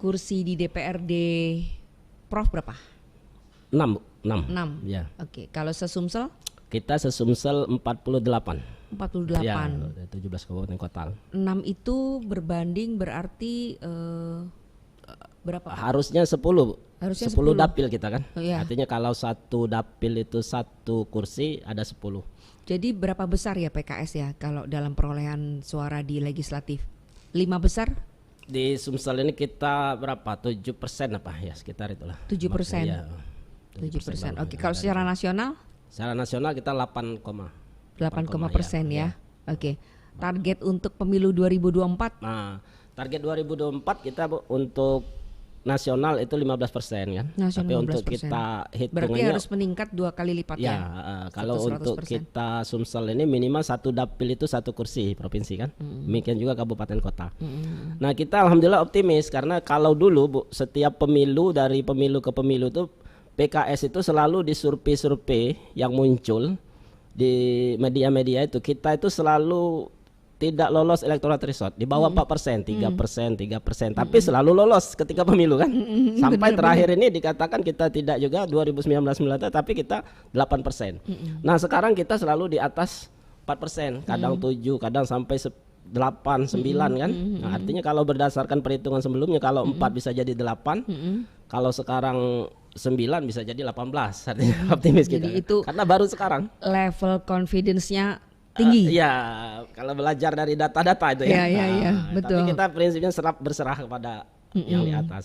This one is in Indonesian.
kursi di DPRD Prof berapa? 6, Bu. 6. 6. Ya. Oke, kalau sesumsel Kita sesumsel 48. 48. Ya, 17 kabupaten kota. 6 itu berbanding berarti berapa? Harusnya 10, Bu. Harusnya 10 10 dapil kita kan. Oh, iya. Artinya kalau satu dapil itu satu kursi ada 10. Jadi berapa besar ya PKS ya kalau dalam perolehan suara di legislatif? 5 besar? Di Sumsel ini kita berapa? 7% apa ya, sekitar itulah. 7%. Ya, 7%. baru. Oke, kalau secara nasional? Secara nasional kita 8, 8,% ya. Oke. Target untuk pemilu 2024? Nah, target 2024 kita, Bu, untuk nasional itu 15% kan. Nasional Tapi untuk 15%. kita Berarti hitungannya harus meningkat 2 kali lipat ya, ya. kalau 100%. untuk kita Sumsel ini minimal satu dapil itu satu kursi provinsi kan. Demikian juga kabupaten kota. Nah, kita alhamdulillah optimis karena kalau dulu, Bu, setiap pemilu dari pemilu ke pemilu itu PKS itu selalu di survei-survei yang muncul di media-media itu kita itu selalu tidak lolos electoral threshold di bawah 4%, 3%, tapi selalu lolos ketika pemilu kan. Sampai terakhir ini dikatakan kita tidak juga 2019 tapi kita 8%. Nah, sekarang kita selalu di atas 4%, kadang 7, kadang sampai 8, 9 kan. Nah, artinya kalau berdasarkan perhitungan sebelumnya kalau 4 bisa jadi 8, kalau sekarang 9 bisa jadi 18. Artinya optimis kita. Jadi itu karena baru sekarang level confidence-nya tinggi. Iya, kalau belajar dari data-data itu ya. Iya, Nah, betul. Tapi kita prinsipnya berserah kepada yang di atas.